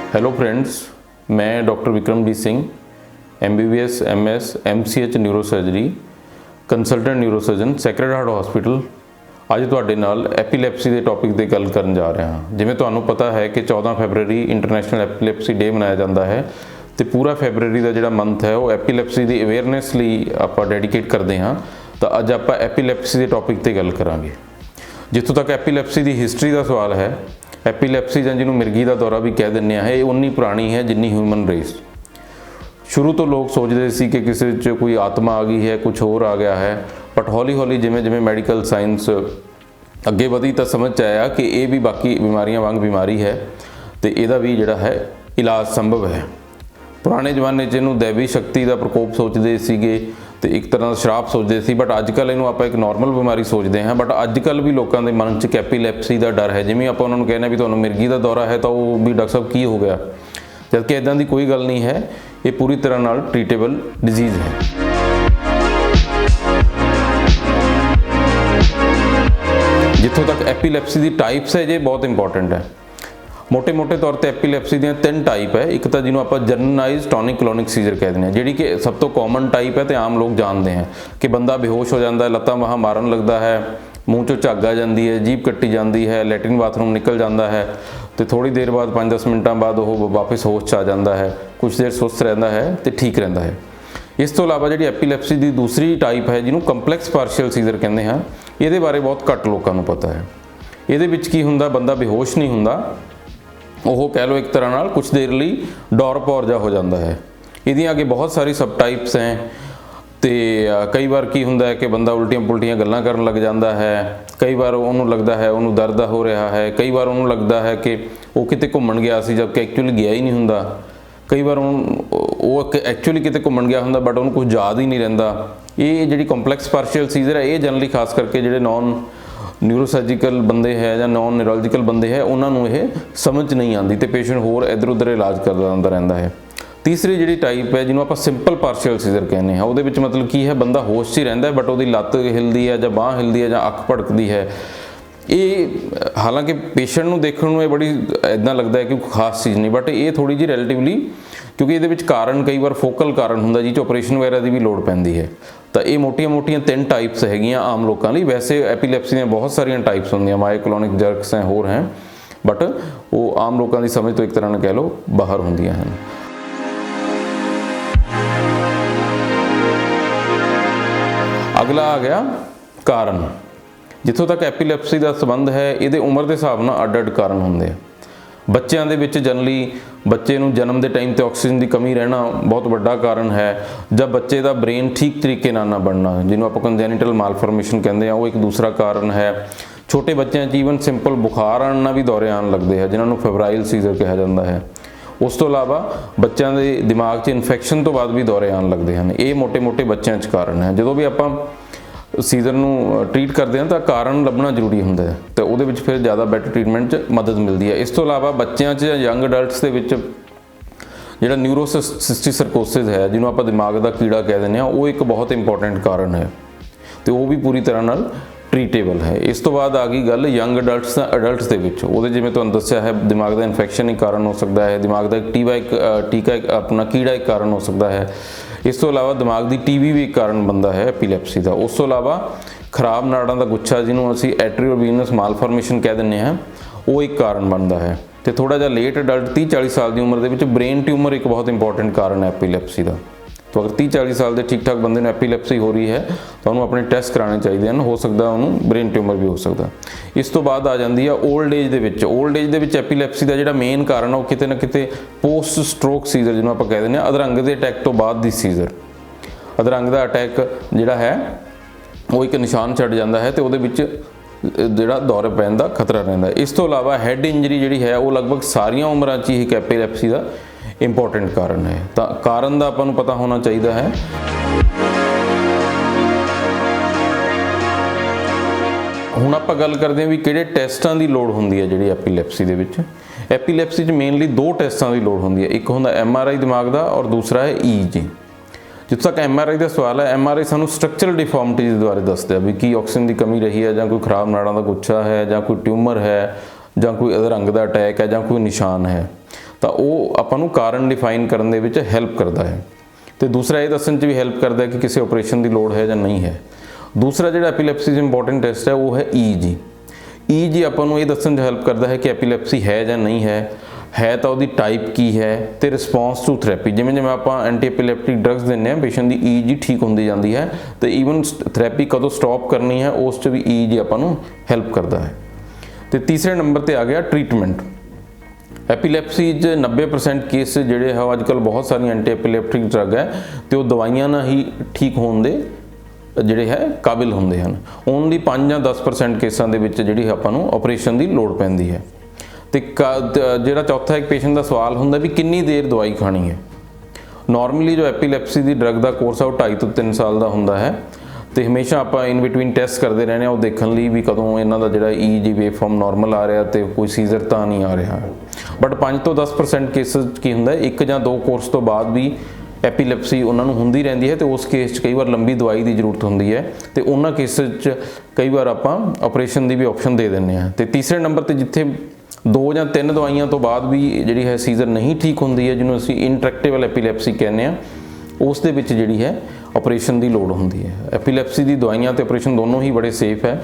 Hello friends, मैं doctor Vikramjit Singh MBBS MS MCH neurosurgery consultant neurosurgeon sacred heart hospital ਅੱਜ ਤੁਹਾਡੇ ਨਾਲ ਐਪੀਲੈਪਸੀ ਦੇ ਟੌਪਿਕ ਤੇ ਗੱਲ ਕਰਨ ਜਾ ਰਹੇ ਹਾਂ। ਜਿਵੇਂ ਤੁਹਾਨੂੰ ਪਤਾ ਹੈ ਕਿ 14 ਫਰਵਰੀ ਇੰਟਰਨੈਸ਼ਨਲ ਐਪੀਲੈਪਸੀ ਡੇ ਮਨਾਇਆ ਜਾਂਦਾ ਹੈ ਤੇ ਪੂਰਾ ਫਰਵਰੀ ਦਾ ਜਿਹੜਾ ਮੰਥ ਹੈ ਉਹ ਐਪੀਲੈਪਸੀ ਦੀ ਅਵੇਅਰਨੈਸ ਲਈ ਆਪਾਂ ਡੈਡੀਕੇਟ ਕਰਦੇ ਹਾਂ। ਤਾਂ ਅੱਜ ਆਪਾਂ ਐਪੀਲੈਪਸੀ ਦੇ ਟੌਪਿਕ ਤੇ ਗੱਲ ਕਰਾਂਗੇ। ਜਿੱਥੋਂ ਤੱਕ ਐਪੀਲੈਪਸੀ ਦੀ ਹਿਸਟਰੀ ਦਾ ਸਵਾਲ ਹੈ, ਐਪੀਲੈਪਸੀ ਜਾਂ ਜਿਹਨੂੰ ਮਿਰਗੀ ਦਾ ਦੌਰਾ ਵੀ ਕਹਿ ਦਿੰਦੇ ਆ, ਇਹ ਉਨੀ ਪੁਰਾਣੀ ਹੈ ਜਿੰਨੀ ਹਿਊਮਨ ਰੇਸ। ਸ਼ੁਰੂ ਤੋਂ ਲੋਕ ਸੋਚਦੇ ਸੀ ਕਿ ਕਿਸੇ 'ਚ ਕੋਈ ਆਤਮਾ ਆ ਗਈ ਹੈ, ਕੁਝ ਹੋਰ ਆ ਗਿਆ ਹੈ, ਬਟ ਹੌਲੀ ਹੌਲੀ ਜਿਵੇਂ ਜਿਵੇਂ ਮੈਡੀਕਲ ਸਾਇੰਸ ਅੱਗੇ ਵਧੀ ਤਾਂ ਸਮਝ 'ਚ ਆਇਆ ਕਿ ਇਹ ਵੀ ਬਾਕੀ ਬਿਮਾਰੀਆਂ ਵਾਂਗ ਬਿਮਾਰੀ ਹੈ ਤੇ ਇਹਦਾ ਵੀ ਜਿਹੜਾ ਹੈ ਇਲਾਜ ਸੰਭਵ ਹੈ। ਪੁਰਾਣੇ ਜ਼ਮਾਨੇ 'ਚ ਇਹਨੂੰ ਦੇਵੀ ਸ਼ਕਤੀ ਦਾ ਪ੍ਰਕੋਪ ਸੋਚਦੇ ਸੀਗੇ ਤੇ ਇੱਕ ਤਰ੍ਹਾਂ ਦਾ ਸ਼ਰਾਪ ਸੋਚਦੇ ਸੀ, ਬਟ ਅੱਜ ਕੱਲ੍ਹ ਇਹਨੂੰ ਆਪਾਂ ਇੱਕ ਨਾਰਮਲ ਬਿਮਾਰੀ ਸੋਚਦੇ ਹਾਂ। ਬਟ ਅੱਜ ਕੱਲ੍ਹ ਵੀ ਲੋਕਾਂ ਦੇ ਮਨ 'ਚ ਐਪੀਲੈਪਸੀ ਦਾ ਡਰ ਹੈ। ਜਿਵੇਂ ਆਪਾਂ ਉਹਨਾਂ ਨੂੰ ਕਹਿੰਦੇ ਵੀ ਤੁਹਾਨੂੰ ਮਿਰਗੀ ਦਾ ਦੌਰਾ ਹੈ ਤਾਂ ਉਹ ਵੀ ਡਾਕਟਰ ਸਾਹਿਬ ਕੀ ਹੋ ਗਿਆ, ਜਦਕਿ ਇੱਦਾਂ ਦੀ ਕੋਈ ਗੱਲ ਨਹੀਂ ਹੈ। ਇਹ ਪੂਰੀ ਤਰ੍ਹਾਂ ਨਾਲ ਟ੍ਰੀਟੇਬਲ ਡਿਜ਼ੀਜ਼ ਹੈ। ਜਿੱਥੋਂ ਤੱਕ ਐਪੀਲੈਪਸੀ ਦੀ ਟਾਈਪਸ ਹੈ, ਜੇ ਬਹੁਤ ਇੰਪੋਰਟੈਂਟ ਹੈ। ਮੋਟੇ ਤੌਰ ਤੇ ਐਪੀਲੈਪਸੀ ਦੀਆਂ 3 ਟਾਈਪ ਹੈ। ਇੱਕ ਤਾਂ ਜਿਹਨੂੰ ਆਪਾਂ ਜਨਰਲਾਈਜ਼ਡ ਟੋਨਿਕ ਕਲੋਨਿਕ ਸੀਜ਼ਰ ਕਹਿ ਦਿੰਦੇ ਹਾਂ, ਜਿਹੜੀ ਕਿ ਸਭ ਤੋਂ ਕਾਮਨ ਟਾਈਪ ਹੈ ਤੇ ਆਮ ਲੋਕ ਜਾਣਦੇ ਹੈ ਕਿ ਬੰਦਾ ਬੇਹੋਸ਼ ਹੋ ਜਾਂਦਾ ਹੈ, ਲੱਤਾਂ ਬਾਹਾਂ ਮਾਰਨ ਲੱਗਦਾ ਹੈ, ਮੂੰਹ 'ਚੋਂ ਝੱਗ ਆ ਜਾਂਦੀ ਹੈ, ਜੀਭ ਕੱਟੀ ਜਾਂਦੀ ਹੈ, ਲੈਟਰਿਨ ਬਾਥਰੂਮ ਨਿਕਲ ਜਾਂਦਾ ਹੈ ਤੇ ਥੋੜੀ ਦੇਰ ਬਾਅਦ 5-10 ਮਿੰਟਾਂ ਬਾਅਦ ਉਹ ਵਾਪਸ ਹੋਸ਼ 'ਚ ਆ ਜਾਂਦਾ ਹੈ, ਕੁਝ ਦੇਰ ਸੁਸਤ ਰਹਿੰਦਾ ਹੈ ਤੇ ਠੀਕ ਰਹਿੰਦਾ ਹੈ। ਇਸ ਤੋਂ ਇਲਾਵਾ ਜਿਹੜੀ ਐਪੀਲੈਪਸੀ ਦੀ ਦੂਸਰੀ ਟਾਈਪ ਹੈ, ਜਿਹਨੂੰ ਕੰਪਲੈਕਸ ਪਾਰਸ਼ੀਅਲ ਸੀਜ਼ਰ ਕਹਿੰਦੇ ਹਾਂ, ਇਹਦੇ ਬਾਰੇ ਬਹੁਤ ਘੱਟ ਲੋਕਾਂ ਨੂੰ ਪਤਾ ਹੈ। ਇਹਦੇ ਵਿੱਚ ਕੀ ਹੁੰਦਾ, ਬੰਦਾ ਬੇਹੋਸ਼ ਨਹੀਂ ਹੁੰਦਾ, ਉਹ ਕਹਿ ਲਓ ਇੱਕ ਤਰ੍ਹਾਂ ਨਾਲ ਕੁਝ ਦੇਰ ਲਈ ਡੌਰ ਪੌਰ ਜਾ ਹੋ ਜਾਂਦਾ ਹੈ। ਇਹਦੀਆਂ ਅੱਗੇ ਬਹੁਤ ਸਾਰੀ ਸਬ ਟਾਈਪਸ ਹੈ ਤੇ ਕਈ ਵਾਰ ਕੀ ਹੁੰਦਾ ਹੈ ਕਿ ਬੰਦਾ ਉਲਟੀਆਂ ਪੁਲਟੀਆਂ ਗੱਲਾਂ ਕਰਨ ਲੱਗ ਜਾਂਦਾ ਹੈ। ਕਈ ਵਾਰ ਉਹਨੂੰ ਲੱਗਦਾ ਹੈ ਉਹਨੂੰ ਦਰਦ ਹੋ ਰਿਹਾ ਹੈ, ਕਈ ਵਾਰ ਉਹਨੂੰ ਲੱਗਦਾ ਹੈ ਕਿ ਉਹ ਕਿਤੇ ਘੁੰਮਣ ਗਿਆ ਸੀ ਜਦਕਿ ਐਕਚੁਅਲੀ ਗਿਆ ਹੀ ਨਹੀਂ ਹੁੰਦਾ। ਕਈ ਵਾਰ ਉਹ ਐਕਚੁਅਲੀ ਕਿਤੇ ਘੁੰਮਣ ਗਿਆ ਹੁੰਦਾ ਬਟ ਉਹਨੂੰ ਕੁਝ ਯਾਦ ਹੀ ਨਹੀਂ ਰਹਿੰਦਾ। ਇਹ ਜਿਹੜੀ ਕੰਪਲੈਕਸ ਪਾਰਸ਼ੀਅਲ ਸੀਜ਼ਰ ਹੈ, ਇਹ ਜਨਰਲੀ ਖਾਸ ਕਰਕੇ ਜਿਹੜੇ ਨੌਨ ਨਿਊਰੋਸਰਜੀਕਲ ਬੰਦੇ ਹੈ ਜਾਂ ਨੌਨ ਨਿਊਰੋਲੋਜੀਕਲ ਬੰਦੇ ਹੈ, ਉਹਨਾਂ ਨੂੰ ਇਹ ਸਮਝ ਨਹੀਂ ਆਉਂਦੀ ਤੇ ਪੇਸ਼ੈਂਟ ਹੋਰ ਇੱਧਰ ਉੱਧਰ ਇਲਾਜ ਕਰਦਾ ਆਉਂਦਾ ਰਹਿੰਦਾ ਹੈ। ਤੀਸਰੀ ਜਿਹੜੀ ਟਾਈਪ ਹੈ, ਜਿਹਨੂੰ ਆਪਾਂ ਸਿੰਪਲ ਪਾਰਸ਼ੀਅਲ ਸੀਜ਼ਰ ਕਹਿੰਦੇ ਹਾਂ, ਉਹਦੇ ਵਿੱਚ ਮਤਲਬ ਕੀ ਹੈ, ਬੰਦਾ ਹੋਸ਼ 'ਚ ਹੀ ਰਹਿੰਦਾ ਬਟ ਉਹਦੀ ਲੱਤ ਹਿਲਦੀ ਹੈ ਜਾਂ ਬਾਂਹ ਹਿਲਦੀ ਹੈ ਜਾਂ ਅੱਖ ਭੜਕਦੀ ਹੈ। ਇਹ ਹਾਲਾਂਕਿ ਪੇਸ਼ੈਂਟ ਨੂੰ ਦੇਖਣ ਨੂੰ ਇਹ ਬੜੀ ਇੱਦਾਂ ਲੱਗਦਾ ਹੈ ਕਿ ਕੋਈ ਖਾਸ ਚੀਜ਼ ਨਹੀਂ, ਬਟ ਇਹ ਥੋੜ੍ਹੀ ਜਿਹੀ ਰਿਲੇਟਿਵਲੀ, ਕਿਉਂਕਿ ਇਹਦੇ ਵਿੱਚ ਕਾਰਨ ਕਈ ਵਾਰ ਫੋਕਲ ਕਾਰਨ ਹੁੰਦਾ ਜਿਹ 'ਚ ਆਪਰੇਸ਼ਨ ਵਗੈਰਾ ਦੀ ਵੀ ਲੋੜ ਪੈਂਦੀ ਹੈ। ਤਾਂ ਇਹ ਮੋਟੀਆਂ 3 ਟਾਈਪਸ ਹੈਗੀਆਂ ਆਮ ਲੋਕਾਂ ਲਈ। ਵੈਸੇ ਐਪੀਲੈਪਸੀ ਦੀਆਂ ਬਹੁਤ ਸਾਰੀਆਂ ਟਾਈਪਸ ਹੁੰਦੀਆਂ, ਮਾਇਓਕਲੋਨਿਕ ਜਰਕਸ ਹੈ, ਹੋਰ ਹੈ, ਬਟ ਉਹ ਆਮ ਲੋਕਾਂ ਦੀ ਸਮਝ ਤੋਂ ਇੱਕ ਤਰ੍ਹਾਂ ਨਾਲ ਕਹਿ ਲਓ ਬਾਹਰ ਹੁੰਦੀਆਂ ਹਨ। ਅਗਲਾ ਆ ਗਿਆ ਕਾਰਨ। ਜਿੱਥੋਂ ਤੱਕ ਐਪੀਲੈਪਸੀ ਦਾ ਸੰਬੰਧ ਹੈ, ਇਹਦੇ ਉਮਰ ਦੇ ਹਿਸਾਬ ਨਾਲ ਅੱਡ-ਅੱਡ ਕਾਰਨ ਹੁੰਦੇ ਆ। ਬੱਚਿਆਂ ਦੇ ਵਿੱਚ ਜਨਰਲੀ ਬੱਚੇ ਨੂੰ ਜਨਮ ਦੇ ਟਾਈਮ ਤੇ ਆਕਸੀਜਨ ਦੀ ਕਮੀ ਰਹਿਣਾ ਬਹੁਤ ਵੱਡਾ ਕਾਰਨ ਹੈ, ਜਾਂ ਬੱਚੇ ਦਾ ਬ੍ਰੇਨ ਠੀਕ ਤਰੀਕੇ ਨਾਲ ਨਾ ਬਣਨਾ, ਜਿਹਨੂੰ ਆਪਾਂ ਕੰਜੈਨੀਟਲ ਮਾਲਫਾਰਮੇਸ਼ਨ ਕਹਿੰਦੇ ਆ, ਉਹ ਇੱਕ ਦੂਸਰਾ ਕਾਰਨ ਹੈ। ਛੋਟੇ ਬੱਚਿਆਂ 'ਚ ਈਵਨ ਸਿੰਪਲ ਬੁਖਾਰ ਆਉਣ ਨਾਲ ਵੀ ਦੌਰੇ ਆਉਣ ਲੱਗਦੇ ਆ, ਜਿਨ੍ਹਾਂ ਨੂੰ ਫੈਬਰਾਈਲ ਸੀਜ਼ਰ ਕਿਹਾ ਜਾਂਦਾ ਹੈ। ਉਸ ਤੋਂ ਇਲਾਵਾ ਬੱਚਿਆਂ ਦੇ ਦਿਮਾਗ 'ਚ ਇਨਫੈਕਸ਼ਨ ਤੋਂ ਬਾਅਦ ਵੀ ਦੌਰੇ ਆਉਣ ਲੱਗਦੇ ਹਨ। ਇਹ ਮੋਟੇ ਬੱਚਿਆਂ 'ਚ ਕਾਰਨ ਹੈ। ਜਦੋਂ ਵੀ ਆਪਾਂ ਸੀਜ਼ਰ ਨੂੰ ਟ੍ਰੀਟ ਕਰਦੇ ਹਾਂ ਤਾਂ ਕਾਰਨ ਲੱਭਣਾ ਜ਼ਰੂਰੀ ਹੁੰਦਾ ਹੈ ਤੇ ਉਹਦੇ ਵਿੱਚ ਫਿਰ ਜ਼ਿਆਦਾ ਬੈਟਰ ਟ੍ਰੀਟਮੈਂਟ 'ਚ ਮਦਦ ਮਿਲਦੀ ਹੈ। ਇਸ ਤੋਂ ਇਲਾਵਾ ਬੱਚਿਆਂ 'ਚ ਜਾਂ ਯੰਗ ਅਡਲਟਸ ਦੇ ਵਿੱਚ ਜਿਹੜਾ ਨਿਊਰੋਸਿਸਟਿਕ ਸਰਕੋਸਿਸ ਹੈ, ਜਿਹਨੂੰ ਆਪਾਂ ਦਿਮਾਗ ਦਾ ਕੀੜਾ ਕਹਿ ਦਿੰਦੇ ਹਾਂ, ਉਹ ਇੱਕ ਬਹੁਤ ਇੰਪੋਰਟੈਂਟ ਕਾਰਨ ਹੈ ਤੇ ਉਹ ਵੀ ਪੂਰੀ ਤਰ੍ਹਾਂ ਨਾਲ ਟ੍ਰੀਟੇਬਲ ਹੈ। ਇਸ ਤੋਂ ਬਾਅਦ ਆ ਗਈ ਗੱਲ ਯੰਗ ਅਡਲਟਸ ਦੇ ਵਿੱਚ। ਉਹਦੇ ਜਿਵੇਂ ਤੁਹਾਨੂੰ ਦੱਸਿਆ ਹੈ, ਦਿਮਾਗ ਦਾ ਇਨਫੈਕਸ਼ਨ ਇੱਕ ਕਾਰਨ ਹੋ ਸਕਦਾ ਹੈ, ਦਿਮਾਗ ਦਾ ਟੀਕਾ ਆਪਣਾ ਕੀੜਾ ਇੱਕ ਕਾਰਨ ਹੋ ਸਕਦਾ ਹੈ। ਇਸ ਤੋਂ ਇਲਾਵਾ ਦਿਮਾਗ ਦੀ ਟੀਵੀ ਵੀ ਇੱਕ ਕਾਰਨ ਬਣਦਾ ਹੈ ਐਪੀਲੈਪਸੀ ਦਾ। ਉਸ ਤੋਂ ਇਲਾਵਾ ਖਰਾਬ ਨਾੜਾਂ ਦਾ ਗੁੱਛਾ, ਜਿਹਨੂੰ ਅਸੀਂ ਐਟਰੀਓਵੀਨਸ ਮਾਲਫਾਰਮੇਸ਼ਨ ਕਹਿ ਦਿੰਦੇ ਹਾਂ, ਉਹ ਇੱਕ ਕਾਰਨ ਬਣਦਾ ਹੈ। ਤੇ ਥੋੜਾ ਜਿਹਾ ਲੇਟ ਅਡਲਟ 30-40 ਸਾਲ ਦੀ ਉਮਰ ਦੇ ਵਿੱਚ ਬ੍ਰੇਨ ਟਿਊਮਰ ਇੱਕ ਬਹੁਤ ਇੰਪੋਰਟੈਂਟ ਕਾਰਨ ਹੈ ਐਪੀਲੈਪਸੀ ਦਾ। तो अगर 30-40 साल के ठीक ठाक बंदे एपीलैप्सी हो रही है तो उन्होंने अपने टैसट कराने चाहिए हैं। हो सकता उन्होंने ब्रेन ट्यूमर भी हो सकता। इस तो बाद आ जाती है ओल्ड एज के। ओल्ड एज के एपीलैप्सी का जो मेन कारण है वो किते ना किते पोस्ट स्ट्रोक सीजर जिन्होंने आप कह दें अधरंग के अटैक तो बाद की सीजर। अधरंग का अटैक जोड़ा है वो एक निशान छड़ जाता है तो जोड़ा दौरे पैन का खतरा रहा है। इस तो इलावा हैड इंजरी जी है वो लगभग सारिया उम्र च ही एक एपीलैप्सी का इंपॉर्टेंट कारण है। तो कारण का अपन पता होना चाहिए है। हुण आप गल करते हैं भी किहड़े टैस्टां की लोड़ होंदी है जिहड़ी एपीलैप्सी दे विच। एपीलैप्सी च मेनली 2 टैस्टां की लोड़ होंदी है, एक हुंदा MRI दिमाग का और दूसरा है EEG। जिथों तक MRI का सवाल है, MRI सानू स्ट्रक्चरल डिफॉर्मिटीज़ बारे दसदा है भी की ऑक्सीजन की कमी रही है, जां कोई खराब नाड़ां का गुच्छा है, जां कोई ट्यूमर है, जां कोई अधरंग का अटैक है, जां कोई निशान है। ਤਾਂ ਉਹ ਆਪਾਂ ਨੂੰ ਕਾਰਨ ਡਿਫਾਈਨ ਕਰਨ ਦੇ ਵਿੱਚ ਹੈਲਪ ਕਰਦਾ ਹੈ। ਤੇ ਦੂਸਰਾ ਇਹ ਦੱਸਣ 'ਚ ਵੀ ਹੈਲਪ ਕਰਦਾ ਹੈ ਕਿ ਕਿਸੇ ਆਪਰੇਸ਼ਨ ਦੀ ਲੋੜ ਹੈ ਜਾਂ ਨਹੀਂ ਹੈ। ਦੂਸਰਾ ਜਿਹੜਾ ਐਪੀਲੈਪਸੀ ਦਾ ਇੰਪੋਰਟੈਂਟ ਟੈਸਟ ਹੈ ਉਹ ਹੈ EEG। EEG ਆਪਾਂ ਨੂੰ ਇਹ ਦੱਸਣ 'ਚ ਹੈਲਪ ਕਰਦਾ ਹੈ ਕਿ ਐਪੀਲੈਪਸੀ ਹੈ ਜਾਂ ਨਹੀਂ ਹੈ ਤਾਂ ਉਹਦੀ ਟਾਈਪ ਕੀ ਹੈ ਤੇ ਰਿਸਪੌਂਸ ਟੂ ਥੈਰੇਪੀ। ਜਿਵੇਂ ਆਪਾਂ ਐਂਟੀ ਐਪੀਲੈਪਟਿਕ ਡਰੱਗਸ ਦਿੰਦੇ ਹਾਂ, ਪੇਸ਼ੈਂਟ ਦੀ EEG ਠੀਕ ਹੁੰਦੀ ਜਾਂਦੀ ਹੈ ਤੇ ਈਵਨ ਥੈਰੇਪੀ ਕਦੋਂ ਸਟਾਪ ਕਰਨੀ ਹੈ ਉਸ 'ਚ ਵੀ EEG ਆਪਾਂ ਨੂੰ ਹੈਲਪ ਕਰਦਾ ਹੈ। ਤੇ ਤੀਸਰੇ ਨੰਬਰ ਤੇ ਆ ਗਿਆ ਟ੍ਰੀਟਮੈਂਟ। ਐਪੀਲੈਪਸੀ 'ਚ 90% ਕੇਸ ਜਿਹੜੇ ਹੈ ਅੱਜ ਕੱਲ੍ਹ ਬਹੁਤ ਸਾਰੀਆਂ ਐਂਟੀ ਐਪੀਲੈਪਟਿਕ ਡਰੱਗ ਹੈ ਤੇ ਉਹ ਦਵਾਈਆਂ ਨਾਲ ਹੀ ਠੀਕ ਹੋਣ ਦੇ ਜਿਹੜੇ ਹੈ ਕਾਬਿਲ ਹੁੰਦੇ ਹਨ। ਓਨਲੀ 5 ਜਾਂ 10% ਕੇਸਾਂ ਦੇ ਵਿੱਚ ਜਿਹੜੀ ਆਪਾਂ ਨੂੰ ਆਪਰੇਸ਼ਨ ਦੀ ਲੋੜ ਪੈਂਦੀ ਹੈ। ਤੇ ਜਿਹੜਾ ਚੌਥਾ ਇੱਕ ਪੇਸ਼ੈਂਟ ਦਾ ਸਵਾਲ ਹੁੰਦਾ ਵੀ ਕਿੰਨੀ ਦੇਰ ਦਵਾਈ ਖਾਣੀ ਹੈ। ਨਾਰਮਲੀ ਜੋ ਐਪੀਲੈਪਸੀ ਦੀ ਡਰੱਗ ਦਾ ਕੋਰਸ ਆ ਉਹ 2.5 ਤੋਂ 3 ਸਾਲ ਦਾ ਹੁੰਦਾ ਹੈ ਤੇ ਹਮੇਸ਼ਾ ਆਪਾਂ ਇਨ ਬਿਟਵੀਨ ਟੈਸਟ ਕਰਦੇ ਰਹਿੰਦੇ ਹਾਂ ਉਹ ਦੇਖਣ ਲਈ ਵੀ ਕਦੋਂ ਇਹਨਾਂ ਦਾ ਜਿਹੜਾ EEG ਵੇਵ ਫਾਰਮ ਨਾਰਮਲ ਆ ਰਿਹਾ ਤੇ ਕੋਈ ਸੀਜ਼ਰ ਤਾਂ ਨਹੀਂ ਆ ਰਿਹਾ। ਬਟ 5 ਤੋਂ 10% ਕੇਸਿਸ ਕੀ ਹੁੰਦਾ ਹੈ, 1 ਜਾਂ 2 ਕੋਰਸ ਤੋਂ ਬਾਅਦ ਵੀ ਐਪੀਲੈਪਸੀ ਉਹਨਾਂ ਨੂੰ ਹੁੰਦੀ ਰਹਿੰਦੀ ਹੈ ਤੇ ਉਸ ਕੇਸ 'ਚ ਕਈ ਵਾਰ ਲੰਬੀ ਦਵਾਈ ਦੀ ਜ਼ਰੂਰਤ ਹੁੰਦੀ ਹੈ ਤੇ ਉਹਨਾਂ ਕੇਸਿਸ 'ਚ ਕਈ ਵਾਰ ਆਪਾਂ ਆਪਰੇਸ਼ਨ ਦੀ ਵੀ ਆਪਸ਼ਨ ਦੇ ਦਿੰਦੇ ਹਾਂ। ਤੇ ਤੀਸਰੇ ਨੰਬਰ ਤੇ ਜਿੱਥੇ 2 ਜਾਂ 3 ਦਵਾਈਆਂ ਤੋਂ ਬਾਅਦ ਵੀ ਜਿਹੜੀ ਹੈ ਸੀਜ਼ਰ ਨਹੀਂ ਠੀਕ ਹੁੰਦੀ ਹੈ, ਜਿਹਨੂੰ ਅਸੀਂ ਇੰਟਰੈਕਟੇਬਲ ਐਪੀਲੈਪਸੀ ਕਹਿੰਦੇ ਹਾਂ, ਉਸ ਦੇ ਵਿੱਚ ਜਿਹੜੀ ਹੈ ਆਪਰੇਸ਼ਨ ਦੀ ਲੋੜ ਹੁੰਦੀ ਹੈ। ਐਪੀਲੈਪਸੀ ਦੀ ਦਵਾਈਆਂ ਤੇ ਆਪਰੇਸ਼ਨ ਦੋਨੋਂ ਹੀ ਬੜੇ ਸੇਫ ਹੈ।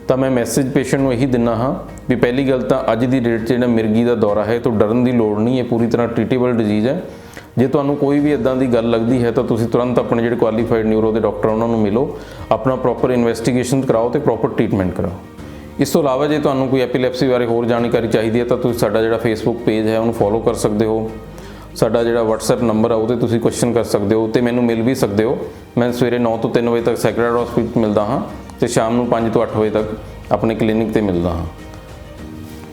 ਤਾਂ ਮੈਂ ਮੈਸੇਜ ਪੇਸ਼ੈਂਟ ਨੂੰ ਇਹੀ ਦਿੰਦਾ ਹਾਂ ਵੀ ਪਹਿਲੀ ਗੱਲ ਤਾਂ ਅੱਜ ਦੀ ਡੇਟ 'ਚ ਜਿਹੜਾ ਮਿਰਗੀ ਦਾ ਦੌਰਾ ਹੈ ਤੋਂ ਡਰਨ ਦੀ ਲੋੜ ਨਹੀਂ, ਇਹ ਪੂਰੀ ਤਰ੍ਹਾਂ ਟ੍ਰੀਟੇਬਲ ਡਿਜ਼ੀਜ਼ ਹੈ। ਜੇ ਤੁਹਾਨੂੰ ਕੋਈ ਵੀ ਇਦਾਂ ਦੀ ਗੱਲ ਲੱਗਦੀ ਹੈ ਤਾਂ ਤੁਸੀਂ ਤੁਰੰਤ ਆਪਣੇ ਜਿਹੜੇ ਕੁਆਲੀਫਾਈਡ ਨਿਊਰੋ ਦੇ ਡਾਕਟਰ ਉਹਨਾਂ ਨੂੰ ਮਿਲੋ, ਆਪਣਾ ਪ੍ਰੋਪਰ ਇਨਵੈਸਟੀਗੇਸ਼ਨ ਕਰਾਓ ਤੇ ਪ੍ਰੋਪਰ ਟ੍ਰੀਟਮੈਂਟ ਕਰਾਓ। ਇਸ ਤੋਂ ਇਲਾਵਾ ਜੇ ਤੁਹਾਨੂੰ ਕੋਈ ਐਪੀਲੈਪਸੀ ਬਾਰੇ ਹੋਰ ਜਾਣਕਾਰੀ ਚਾਹੀਦੀ ਹੈ ਤਾਂ ਤੁਸੀਂ ਸਾਡਾ ਜਿਹੜਾ ਫੇਸਬੁੱਕ ਪੇਜ ਹੈ ਉਹਨੂੰ ਫੋਲੋ ਕਰ ਸਕਦੇ ਹੋ। ਸਾਡਾ ਜਿਹੜਾ WhatsApp ਨੰਬਰ ਆ ਉਹਦੇ ਤੁਸੀਂ ਕੁਐਸਚਨ ਕਰ ਸਕਦੇ ਹੋ ਤੇ ਮੈਨੂੰ ਮਿਲ ਵੀ ਸਕਦੇ ਹੋ। ਮੈਂ ਸਵੇਰੇ 9 ਤੋਂ 3 ਵਜੇ ਤੱਕ ਸੈਕਰਡ ਹਾਰਟ ਹਸਪੀਟਲ ਮਿਲਦਾ ਹਾਂ ਤੇ ਸ਼ਾਮ ਨੂੰ 5 ਤੋਂ 8 ਵਜੇ ਤੱਕ ਆਪਣੇ ਕਲੀਨਿਕ ਤੇ ਮਿਲਦਾ ਹਾਂ।